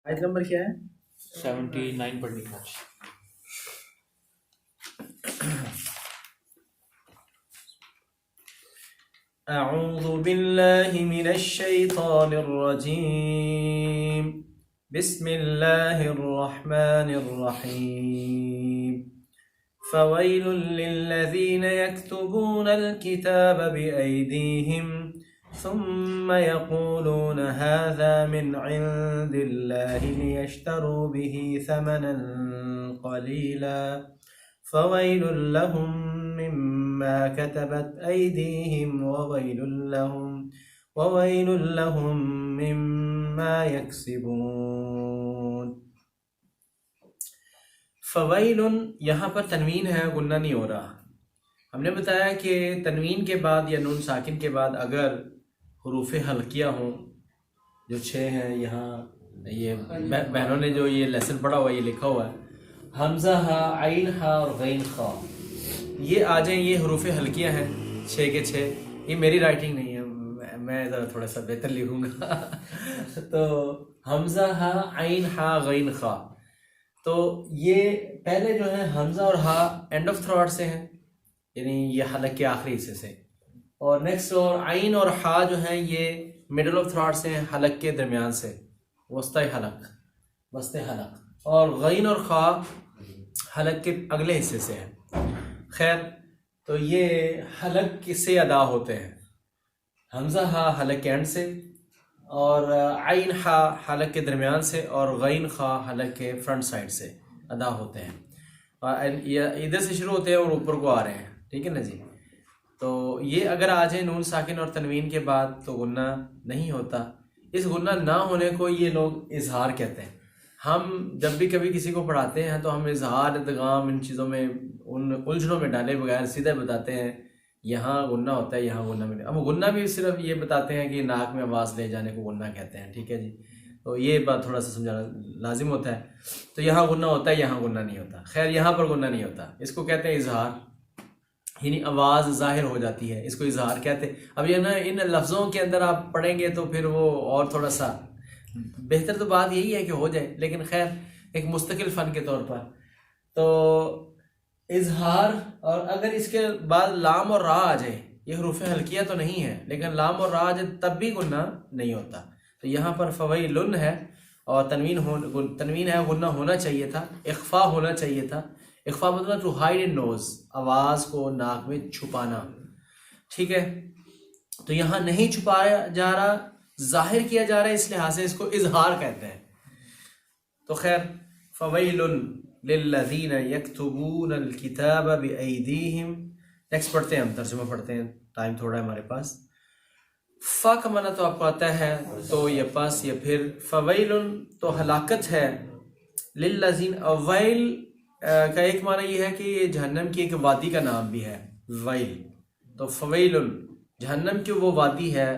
آیت نمبر کیا ہے؟ 79 پڑھنی ہے. اعوذ باللہ من الشیطان الرجیم بسم اللہ الرحمن الرحیم فویل للذین یکتبون الکتاب بأیدیہم ثم يقولون هذا من عند الله ليشتروا به ثمنا قليلا فويل لهم مما كتبت أيديهم وويل لهم مما يكسبون. فویل یہاں پر تنوین ہے، غنہ نہیں ہو رہا. ہم نے بتایا کہ تنوین کے بعد یا نون ساکن کے بعد اگر حروف حلقیہ ہوں، جو 6 ہیں، یہاں یہ بہنوں نے جو یہ لیسن پڑھا ہوا یہ لکھا ہوا ہے، حمزہ ہا، عین ہا اور غین خا، یہ آ جائیں، یہ حروف حلقیہ ہیں 6 کے 6. یہ میری رائٹنگ نہیں ہے، میں ذرا تھوڑا سا بہتر لکھوں گا. تو حمزہ ہا، عین ہا، غین خا، تو یہ پہلے جو ہے حمزہ اور ہا اینڈ آف تھراٹ سے ہیں، یعنی یہ حلق کے آخری حصے سے، اور نیکسٹ اور عین اور ہا جو ہیں یہ مڈل آف تھراٹ سے ہیں، حلق کے درمیان سے، وسطی حلق، اور غین اور خا حلق کے اگلے حصے سے ہیں. خیر، تو یہ حلق سے ادا ہوتے ہیں، حمزہ ہا حلق کے اینڈ سے، اور عین ہا حلق کے درمیان سے، اور غین خا حلق کے فرنٹ سائڈ سے ادا ہوتے ہیں، اور ادھر سے شروع ہوتے ہیں اور اوپر کو آ رہے ہیں. ٹھیک ہے نا جی؟ تو یہ اگر آ جائے نون ساکن اور تنوین کے بعد تو غنہ نہیں ہوتا. اس غنہ نہ ہونے کو یہ لوگ اظہار کہتے ہیں. ہم جب بھی کبھی کسی کو پڑھاتے ہیں تو ہم اظہار، ادغام، ان چیزوں میں، ان الجھنوں میں ڈالے بغیر سیدھے بتاتے ہیں یہاں غنہ ہوتا ہے، یہاں غنہ میں. اب غنہ بھی صرف یہ بتاتے ہیں کہ ناک میں آواز لے جانے کو غنہ کہتے ہیں. ٹھیک ہے جی؟ تو یہ بات تھوڑا سا سمجھانا لازم ہوتا ہے. تو یہاں غنہ ہوتا ہے، یہاں غنہ نہیں ہوتا. خیر، یہاں پر غنہ نہیں ہوتا، اس کو کہتے ہیں اظہار، یعنی آواز ظاہر ہو جاتی ہے، اس کو اظہار کہتے ہیں. اب یہ نا ان لفظوں کے اندر آپ پڑھیں گے تو پھر وہ اور تھوڑا سا بہتر، تو بات یہی ہے کہ ہو جائے، لیکن خیر ایک مستقل فن کے طور پر. تو اظہار، اور اگر اس کے بعد لام اور را آ جائے، یہ حروف حلقیہ تو نہیں ہے لیکن لام اور را آ جائے تب بھی غنہ نہیں ہوتا. تو یہاں پر فویلن ہے اور تنوین ہے، غنہ ہونا چاہیے تھا، اخفا ہونا چاہیے تھا. اخفا مطلب ٹو ہائڈ ان نوز، آواز کو ناک میں چھپانا. ٹھیک ہے؟ تو یہاں نہیں چھپایا جا رہا، ظاہر کیا جا رہا ہے، اس لحاظ سے اس کو اظہار کہتے ہیں. تو خیر، فویل للذین یکتبون الکتاب بایدیہم. نیکسٹ پڑھتے ہیں، ہم ترجمہ پڑھتے ہیں، ٹائم تھوڑا ہے ہمارے پاس. فا کا معنی تو آپ کو آتا ہے، تو یہ پس یا پھر. فویل تو ہلاکت ہے، للذین، ویل کا ایک معنی یہ ہے کہ یہ جہنم کی ایک وادی کا نام بھی ہے، ویل. تو فویل جہنم کی وہ وادی ہے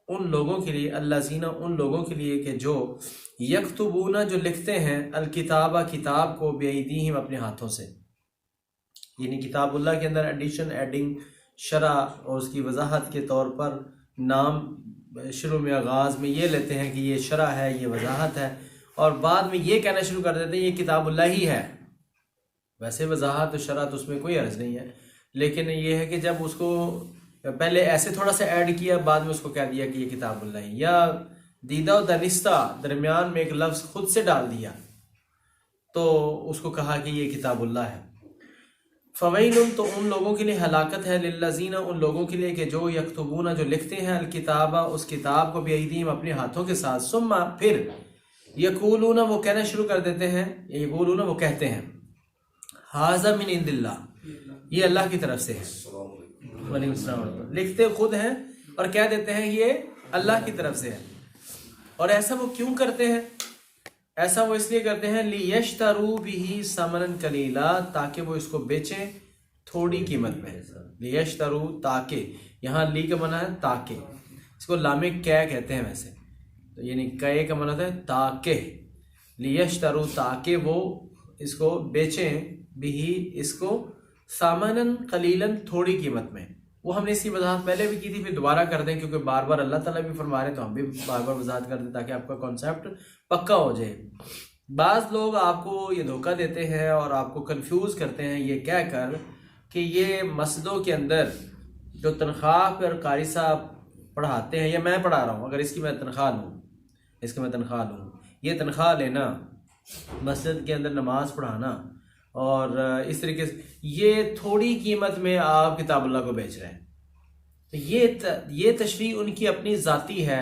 ان لوگوں کے لیے، الذین ان لوگوں کے لیے کہ جو یکتبون جو لکھتے ہیں، الکتابہ کتاب کو، بایدیہم اپنے ہاتھوں سے. یعنی کتاب اللہ کے اندر ایڈیشن، ایڈنگ، شرح اور اس کی وضاحت کے طور پر نام شروع میں، آغاز میں یہ لیتے ہیں کہ یہ شرح ہے، یہ وضاحت ہے، اور بعد میں یہ کہنا شروع کر دیتے ہیں یہ کتاب اللہ ہی ہے. ویسے وضاحت و شرح تو اس میں کوئی عرض نہیں ہے، لیکن یہ ہے کہ جب اس کو پہلے ایسے تھوڑا سا ایڈ کیا، بعد میں اس کو کہہ دیا کہ یہ کتاب اللہ ہی، یا دیدہ و دانستہ درمیان میں ایک لفظ خود سے ڈال دیا تو اس کو کہا کہ یہ کتاب اللہ ہے. فویل تو ان لوگوں کے لیے ہلاکت ہے، للذین ان لوگوں کے لیے کہ جو یکتبون جو لکھتے ہیں، الکتابہ اس کتاب کو، بایدیہم اپنے ہاتھوں کے ساتھ، ثم پھر یقولون وہ کہنا شروع کر دیتے ہیں، یقولون وہ کہتے ہیں، ھذا من عند اللہ، یہ اللہ کی طرف سے ہے. وعلیکم السلام. لکھتے خود ہیں اور کہہ دیتے ہیں یہ اللہ کی طرف سے ہے. اور ایسا وہ کیوں کرتے ہیں؟ ایسا وہ اس لیے کرتے ہیں، لیشتروا بہ ثمنا قلیلا، تاکہ وہ اس کو بیچیں تھوڑی قیمت میں. لیشتروا، تاکہ، یہاں لی کا معنی ہے تاکہ، اس کو لام کی کہتے ہیں ویسے، تو یعنی کی کا معنی ہے تاکہ. لیشتروا، تاکہ وہ اس کو بیچیں، بھی اس کو، ثمنا قلیلا، تھوڑی قیمت میں. وہ ہم نے اس کی وضاحت پہلے بھی کی تھی، پھر دوبارہ کر دیں کیونکہ بار بار اللہ تعالیٰ بھی فرما رہے ہیں تو ہم بھی بار بار وضاحت کر دیں تاکہ آپ کا کانسیپٹ پکا ہو جائے۔ بعض لوگ آپ کو یہ دھوکہ دیتے ہیں اور آپ کو کنفیوز کرتے ہیں یہ کہہ کر کہ یہ مسجدوں کے اندر جو تنخواہ پر قاری صاحب پڑھاتے ہیں یا میں پڑھا رہا ہوں، اگر اس کی میں تنخواہ لوں، یہ تنخواہ لینا، مسجد کے اندر نماز پڑھانا اور اس طریقے سے یہ تھوڑی قیمت میں آپ کتاب اللہ کو بیچ رہے ہیں، تو یہ تشریح ان کی اپنی ذاتی ہے،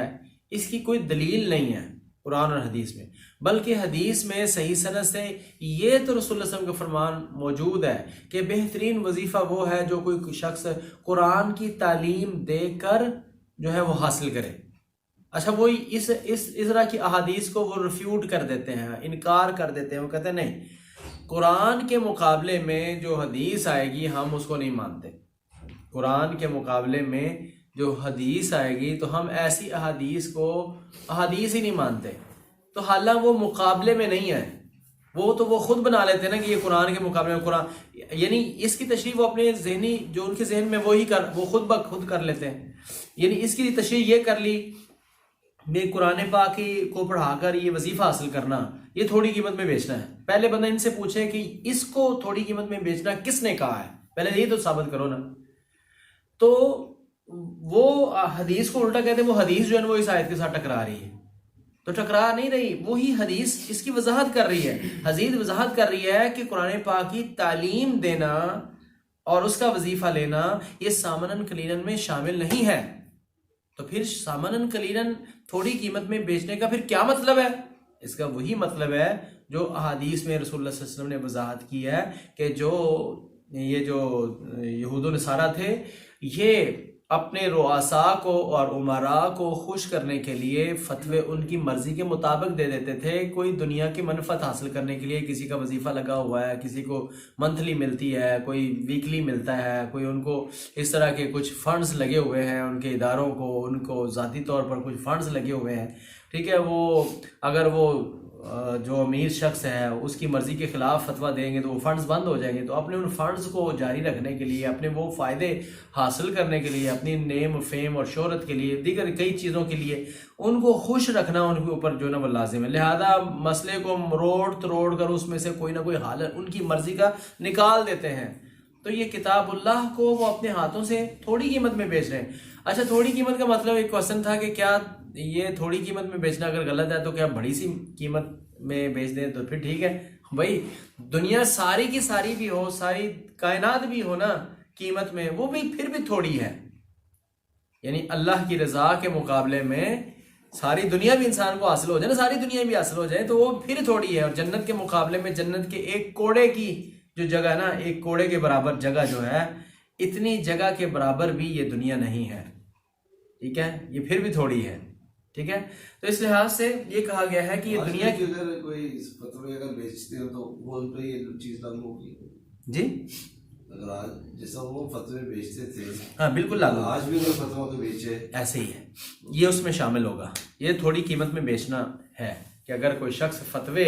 اس کی کوئی دلیل نہیں ہے قرآن اور حدیث میں، بلکہ حدیث میں صحیح سند سے یہ تو رسول اللہ صلی اللہ علیہ وسلم کا فرمان موجود ہے کہ بہترین وظیفہ وہ ہے جو کوئی شخص قرآن کی تعلیم دے کر جو ہے وہ حاصل کرے۔ اچھا وہ اس طرح کی احادیث کو وہ ریفیوٹ کر دیتے ہیں، انکار کر دیتے ہیں، وہ کہتے ہیں نہیں، قرآن کے مقابلے میں جو حدیث آئے گی ہم اس کو نہیں مانتے، قرآن کے مقابلے میں جو حدیث آئے گی تو ہم ایسی احادیث ہی نہیں مانتے۔ تو حالانکہ وہ مقابلے میں نہیں ہے، وہ تو وہ خود بنا لیتے ہیں نا کہ یہ قرآن کے مقابلے میں قرآن، یعنی اس کی تشریح وہ اپنے ذہنی جو ان کے ذہن میں وہ خود بخود کر لیتے ہیں، یعنی اس کی تشریح یہ کر لی میں قرآن پاک کو پڑھا کر یہ وظیفہ حاصل کرنا یہ تھوڑی قیمت میں بیچنا ہے۔ پہلے بندہ ان سے پوچھے کہ اس کو تھوڑی قیمت میں بیچنا کس نے کہا ہے، پہلے یہ تو ثابت کرو نا۔ تو وہ حدیث کو الٹا کہتے ہیں، وہ حدیث جو ہے وہ اس آیت کے ساتھ ٹکرا رہی ہے، تو ٹکرا نہیں رہی، وہی حدیث اس کی وضاحت کر رہی ہے، حدیث وضاحت کر رہی ہے کہ قرآن پاک کی تعلیم دینا اور اس کا وظیفہ لینا یہ سامنن قلیلاً میں شامل نہیں ہے۔ تو پھر سامنن قلیلاً تھوڑی قیمت میں بیچنے کا پھر کیا مطلب ہے؟ اس کا وہی مطلب ہے جو احادیث میں رسول اللہ صلی اللہ علیہ وسلم نے وضاحت کی ہے کہ جو یہود و نصارہ تھے یہ اپنے رؤساء کو اور امراء کو خوش کرنے کے لیے فتوے ان کی مرضی کے مطابق دے دیتے تھے، کوئی دنیا کی منفعت حاصل کرنے کے لیے کسی کا وظیفہ لگا ہوا ہے، کسی کو منتھلی ملتی ہے، کوئی ویکلی ملتا ہے، کوئی ان کو اس طرح کے کچھ فنڈز لگے ہوئے ہیں، ان کے اداروں کو ان کو ذاتی طور پر کچھ فنڈز لگے ہوئے ہیں، ٹھیک ہے، وہ اگر وہ جو امیر شخص ہے اس کی مرضی کے خلاف فتویٰ دیں گے تو وہ فنڈز بند ہو جائیں گے، تو اپنے ان فنڈز کو جاری رکھنے کے لیے، اپنے وہ فائدے حاصل کرنے کے لیے، اپنی نیم فیم اور شہرت کے لیے، دیگر کئی چیزوں کے لیے ان کو خوش رکھنا ان کے اوپر جو ہے نا وہ لازم ہے، لہذا مسئلے کو مروڑ کر اس میں سے کوئی نہ کوئی حالت ان کی مرضی کا نکال دیتے ہیں۔ تو یہ کتاب اللہ کو وہ اپنے ہاتھوں سے تھوڑی قیمت میں بیچ رہے ہیں۔ اچھا تھوڑی قیمت کا مطلب ایک کوشچن تھا کہ کیا یہ تھوڑی قیمت میں بیچنا اگر غلط ہے تو کیا بڑی سی قیمت میں بیچ دیں تو پھر ٹھیک ہے بھائی، دنیا ساری کی ساری بھی ہو، ساری کائنات بھی ہو نا قیمت میں، وہ بھی پھر بھی تھوڑی ہے، یعنی اللہ کی رضا کے مقابلے میں ساری دنیا بھی انسان کو حاصل ہو جائے نا، ساری دنیا بھی حاصل ہو جائے تو وہ پھر تھوڑی ہے، اور جنت کے مقابلے میں جنت کے ایک کوڑے کی جو جگہ ہے نا، ایک کوڑے کے برابر جگہ جو ہے، اتنی جگہ کے برابر بھی یہ دنیا نہیں ہے، ٹھیک ہے، یہ پھر بھی تھوڑی ہے، ٹھیک ہے۔ تو اس لحاظ سے یہ کہا گیا ہے کہ یہ دنیا کی اگر کوئی فتوے اگر بیچتے ہو تو وہ ان پہ یہ چیز لاگو ہوگی جی، اگر آج جیسا وہ فتوے بیچتے تھے ہاں بالکل لاگو، آج بھی اگر فتوا کو بیچے ایسے ہی ہے، یہ اس میں شامل ہوگا، یہ تھوڑی قیمت میں بیچنا ہے کہ اگر کوئی شخص فتوے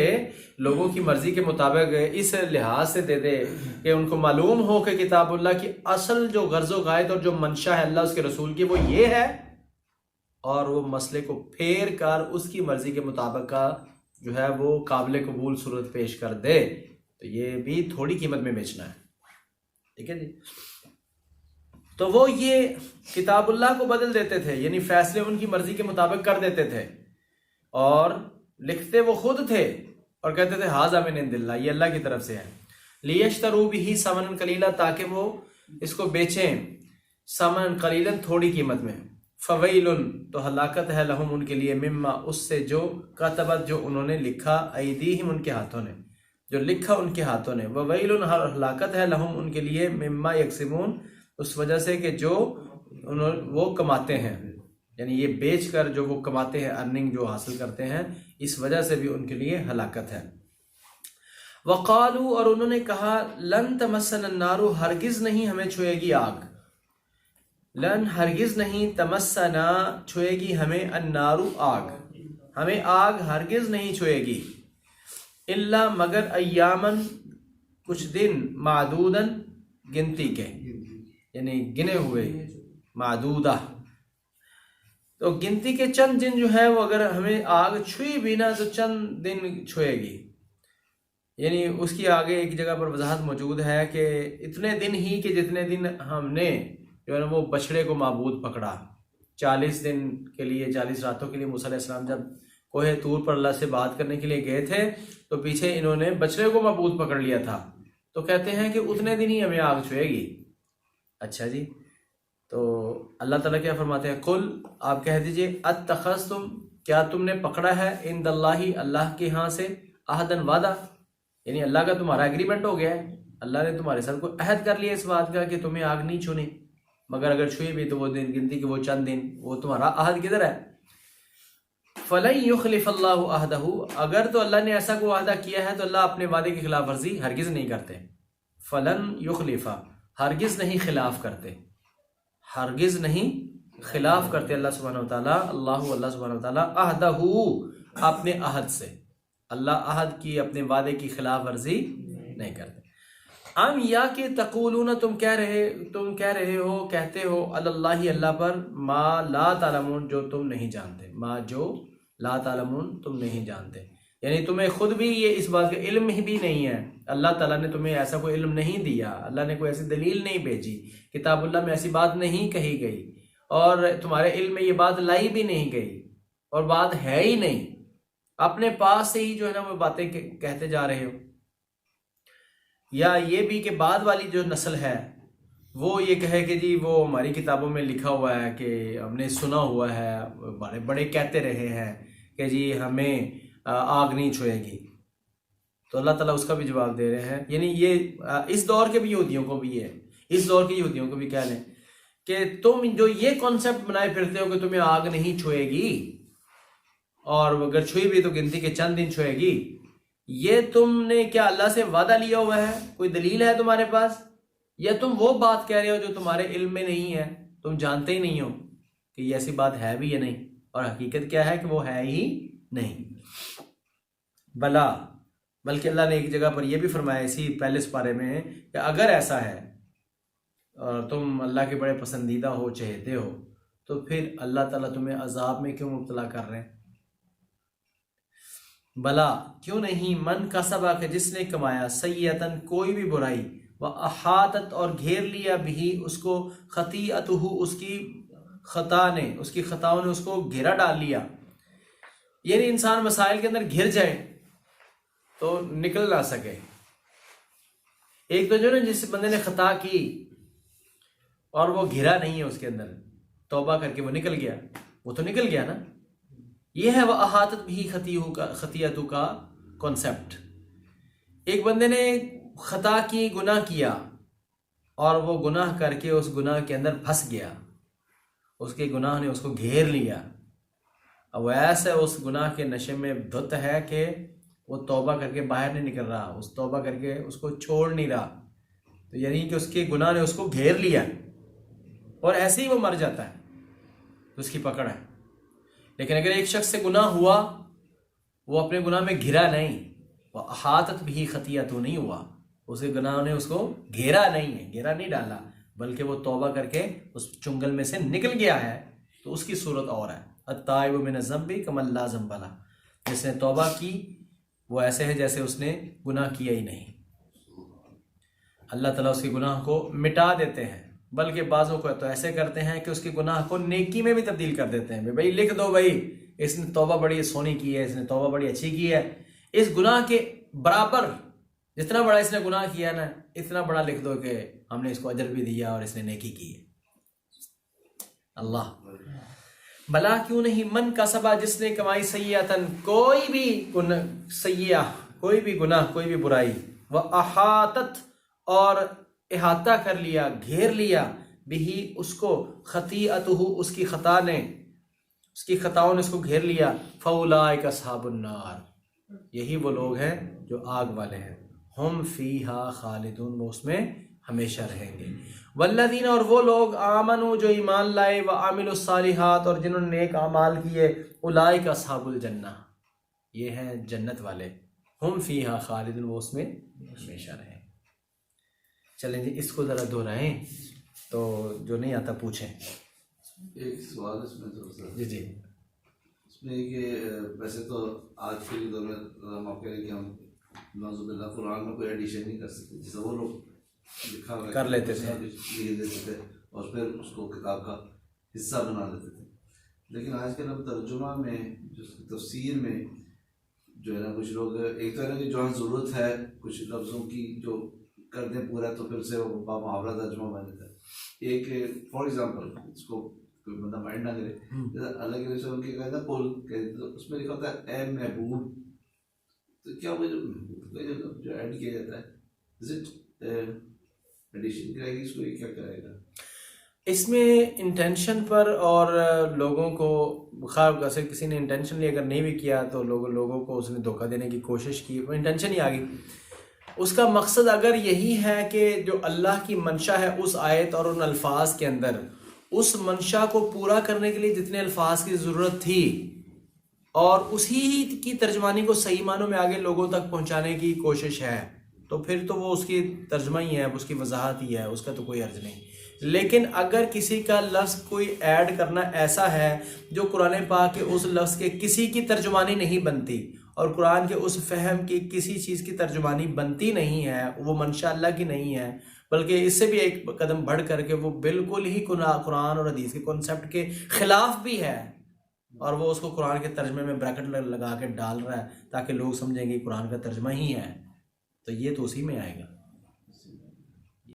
لوگوں کی مرضی کے مطابق اس لحاظ سے دے دے کہ ان کو معلوم ہو کہ کتاب اللہ کی اصل جو غرض و غایت اور جو منشا ہے اللہ اس کے رسول کی وہ یہ ہے، اور وہ مسئلے کو پھیر کر اس کی مرضی کے مطابق کا جو ہے وہ قابل قبول صورت پیش کر دے، تو یہ بھی تھوڑی قیمت میں بیچنا ہے، ٹھیک ہے جی۔ تو وہ یہ کتاب اللہ کو بدل دیتے تھے، یعنی فیصلے ان کی مرضی کے مطابق کر دیتے تھے، اور لکھتے وہ خود تھے اور کہتے تھے ھذا من عند اللہ، یہ اللہ کی طرف سے ہے، لیشتروا بہ ثمنا قلیلا، تاکہ وہ اس کو بیچیں ثمنا قلیلا تھوڑی قیمت میں، فویل تو ہلاکت ہے لہم ان کے لیے، مما اس سے جو کتبت جو انہوں نے لکھا، ایدیہم ان کے ہاتھوں نے جو لکھا ان کے ہاتھوں نے، وویل ہلاکت ہے لہم ان کے لیے، مما یکسبون اس وجہ سے کہ جو وہ کماتے ہیں، یعنی یہ بیچ کر جو وہ کماتے ہیں، ارننگ جو حاصل کرتے ہیں، اس وجہ سے بھی ان کے لیے ہلاکت ہے۔ وقالو اور انہوں نے کہا لن تمسنا النار ہرگز نہیں ہمیں چھوئے گی آگ، لن ہرگز نہیں، تمسنا چھوئے گی ہمیں، النار آگ، ہمیں آگ ہرگز نہیں چھوئے گی، الا مگر ایامن کچھ دن، معدودن گنتی کے، یعنی گنے ہوئے، معدودہ. تو گنتی کے چند دن جو ہے وہ اگر ہمیں آگ چھوئی بھی نا تو چند دن چھوئے گی. یعنی اس کی آگے ایک جگہ پر وضاحت موجود ہے کہ اتنے دن ہی کہ جتنے دن ہم نے جو ہے نا وہ بچڑے کو معبود پکڑا. 40 دن کے لیے، 40 راتوں کے لیے موسیٰ علیہ السلام جب کوہ طور پر اللہ سے بات کرنے کے لیے گئے تھے تو پیچھے انہوں نے بچڑے کو معبود پکڑ لیا تھا. تو کہتے ہیں کہ اتنے دن ہی ہمیں آگ چھوئے گی. اچھا جی، تو اللہ تعالیٰ کیا فرماتے ہیں؟ قل، آپ کہہ دیجئے، اتخذتم، کیا تم نے پکڑا ہے، عند اللہ، اللہ کے ہاں سے، عہدن، وعدہ، یعنی اللہ کا تمہارا ایگریمنٹ ہو گیا ہے، اللہ نے تمہارے ساتھ کوئی عہد کر لیا اس بات کا کہ تمہیں آگ نہیں چھونی، مگر اگر چھوئی بھی تو وہ دن گنتی کے وہ چند دن، وہ تمہارا عہد کدھر ہے؟ فَلَن يُخْلِفَ اللَّهُ عَهْدَهُ، اگر تو اللہ نے ایسا کوئی وعدہ کیا ہے تو اللہ اپنے وعدے کی خلاف ورزی ہرگز نہیں کرتے. فَلَن يُخْلِفَ، ہرگز نہیں خلاف کرتے، ہرگز نہیں خلاف کرتے اللہ سبحانہ وتعالیٰ، اللہ سبحانہ وتعالیٰ، عہدہ، اپنے عہد سے. اللہ عہد کی، اپنے وعدے کی خلاف ورزی نہیں کرتے. ام یا کہ تقولون، تم کہہ رہے ہو، کہتے ہو، اللہ، اللہ پر، ما لا تعلمون، جو تم نہیں جانتے، ما جو لا تعلمون تم نہیں جانتے. یعنی تمہیں خود بھی یہ اس بات کا علم ہی بھی نہیں ہے. اللہ تعالیٰ نے تمہیں ایسا کوئی علم نہیں دیا، اللہ نے کوئی ایسی دلیل نہیں بھیجی، کتاب اللہ میں ایسی بات نہیں کہی گئی، اور تمہارے علم میں یہ بات لائی بھی نہیں گئی، اور بات ہے ہی نہیں. اپنے پاس سے ہی جو ہے نا وہ باتیں کہتے جا رہے ہو. یا یہ بھی کہ بعد والی جو نسل ہے وہ یہ کہے کہ جی وہ ہماری کتابوں میں لکھا ہوا ہے، کہ ہم نے سنا ہوا ہے، بڑے بڑے کہتے رہے ہیں کہ جی ہمیں آگ نہیں چھوئے گی. تو اللہ تعالیٰ اس کا بھی جواب دے رہے ہیں. یعنی یہ اس دور کے بھی یہودیوں کو بھی ہے، اس دور کے یہودیوں کو بھی کہہ لیں کہ تم جو یہ کانسیپٹ بنائے پھرتے ہو کہ تمہیں آگ نہیں چھوئے گی، اور اگر چھوئی بھی تو گنتی کے چند دن چھوئے گی، یہ تم نے کیا اللہ سے وعدہ لیا ہوا ہے؟ کوئی دلیل ہے تمہارے پاس؟ یا تم وہ بات کہہ رہے ہو جو تمہارے علم میں نہیں ہے، تم جانتے ہی نہیں ہو کہ یہ ایسی بات ہے بھی یا نہیں، اور حقیقت کیا ہے کہ وہ ہے ہی نہیں. بلا، بلکہ اللہ نے ایک جگہ پر یہ بھی فرمایا اسی پہلے سپارے میں کہ اگر ایسا ہے اور تم اللہ کے بڑے پسندیدہ ہو، چہتے ہو، تو پھر اللہ تعالیٰ تمہیں عذاب میں کیوں مبتلا کر رہے ہیں؟ بلا، کیوں نہیں، من کسبا، کہ جس نے کمایا، سیئتن، کوئی بھی برائی، وَأَحَاطَتْ، اور گھیر لیا، بھی اس کو، خطیئتہ، اس کی خطا نے، اس کی خطاؤں نے اس کو گھیرا ڈال لیا. یعنی انسان مسائل کے اندر گھر جائے تو نکل نہ سکے. ایک تو جو نا جس بندے نے خطا کی اور وہ گھرا نہیں ہے اس کے اندر، توبہ کر کے وہ نکل گیا، وہ تو نکل گیا نا. یہ ہے وہ احاطت بھی خطیئتوں کا کانسیپٹ. ایک بندے نے خطا کی، گناہ کیا، اور وہ گناہ کر کے اس گناہ کے اندر پھنس گیا، اس کے گناہ نے اس کو گھیر لیا. اب وہ ایسا اس گناہ کے نشے میں دھت ہے کہ وہ توبہ کر کے باہر نہیں نکل رہا، اس توبہ کر کے اس کو چھوڑ نہیں رہا. تو یعنی کہ اس کے گناہ نے اس کو گھیر لیا، اور ایسے ہی وہ مر جاتا ہے تو اس کی پکڑ ہے. لیکن اگر ایک شخص سے گناہ ہوا، وہ اپنے گناہ میں گھرا نہیں، وہ احاطت بھی خطیئتوں نہیں ہوا، اس کے گناہ نے اس کو گھیرا نہیں ہے، گھیرا نہیں ڈالا، بلکہ وہ توبہ کر کے اس چنگل میں سے نکل گیا ہے، تو اس کی صورت اور ہے. التائب من الذنب کمن لا ذنب لہ، جس نے توبہ کی وہ ایسے ہے جیسے اس نے گناہ کیا ہی نہیں. اللہ تعالیٰ اس کے گناہ کو مٹا دیتے ہیں، بلکہ بعضوں کو تو ایسے کرتے ہیں کہ اس کے گناہ کو نیکی میں بھی تبدیل کر دیتے ہیں. بھائی لکھ دو، بھائی اس نے توبہ بڑی سونی کی ہے، اس نے توبہ بڑی اچھی کی ہے، اس گناہ کے برابر جتنا بڑا اس نے گناہ کیا نا، اتنا بڑا لکھ دو کہ ہم نے اس کو اجر بھی دیا اور اس نے نیکی کی ہے. اللہ، بلا کیوں نہیں، من کسبا، جس نے کمائی، سیئتن، کوئی بھی سیئہ، کوئی بھی گناہ، کوئی بھی برائی، وَأَحَاطَتْ، اور احاطہ کر لیا، گھیر لیا، بھی اس کو، خطیئتہ، اس کی خطا نے، اس کی خطاؤں نے اس کو گھیر لیا. فَأُولَٰئِکَ أَصْحَابُ النَّارِ، یہی وہ لوگ ہیں جو آگ والے ہیں. ہم فیہا خالدون، وہ اس میں ہمیشہ رہیں گے. والذین، اور وہ لوگ، آمنوا، جو ایمان لائے، وعملوا الصالحات، اور جنہوں نے نیک اعمال کیے، اولئک اصحاب الجنہ، یہ ہیں جنت والے. ہم فیہا خالدون، وہ اس میں ہمیشہ رہیں. چلیں جی اس کو ذرا دہرائیں. تو جو نہیں آتا پوچھیں. ایک سوال اس میں تھوڑا سا جی اس میں کہ ویسے تو آج کے دور میں ہم آپ کہہ رہے ہیں کہ ہم نعوذ باللہ قرآن میں کوئی ایڈیشن نہیں کر سکتے، جیسے وہ لوگ لکھا ہوا کر لیتے تھے، لکھ دیتے تھے اور پھر اس کو کتاب کا حصہ بنا دیتے تھے. لیکن آج کل ہم ترجمہ میں تفسیر میں جو ہے نا کچھ لوگ ایک تو ہے نا کہ جو ضرورت ہے کچھ لفظوں کی جو کر دیں پورا تو پھر سے وہ محاورہ ترجمہ بن جاتا ہے. ایک فار ایگزامپل اس کو کوئی بندہ مائنڈ نہ کرے، جیسے اللہ کے رسول کے کہتا ہے پول تو اس میں لکھا ہوتا ہے اے محبوب، تو کیا وہ جو ایڈ کیا جاتا ہے ایڈیشن کرے گی اس کو، یہ کیا کرے گا؟ اس میں انٹینشن پر اور لوگوں کو خواہ ایسے کسی نے انٹینشنلی اگر نہیں بھی کیا تو لوگوں کو اس نے دھوکہ دینے کی کوشش کی، وہ انٹینشن ہی آ گئی. اس کا مقصد اگر یہی ہے کہ جو اللہ کی منشا ہے اس آیت اور ان الفاظ کے اندر، اس منشا کو پورا کرنے کے لیے جتنے الفاظ کی ضرورت تھی اور اسی کی ترجمانی کو صحیح معنوں میں آگے لوگوں تک پہنچانے کی کوشش ہے، تو پھر تو وہ اس کی ترجمہ ہی ہے، اس کی وضاحت ہی ہے، اس کا تو کوئی عرض نہیں. لیکن اگر کسی کا لفظ کوئی ایڈ کرنا ایسا ہے جو قرآن پاک کے اس لفظ کے کسی کی ترجمانی نہیں بنتی اور قرآن کے اس فہم کی کسی چیز کی ترجمانی بنتی نہیں ہے، وہ منشاء اللہ کی نہیں ہے، بلکہ اس سے بھی ایک قدم بڑھ کر کے وہ بالکل ہی قرآن اور حدیث کے کنسیپٹ کے خلاف بھی ہے، اور وہ اس کو قرآن کے ترجمے میں بریکٹ لگا کے ڈال رہا ہے تاکہ لوگ سمجھیں گے قرآن کا ترجمہ ہی ہے، تو یہ تو اسی میں آئے گا.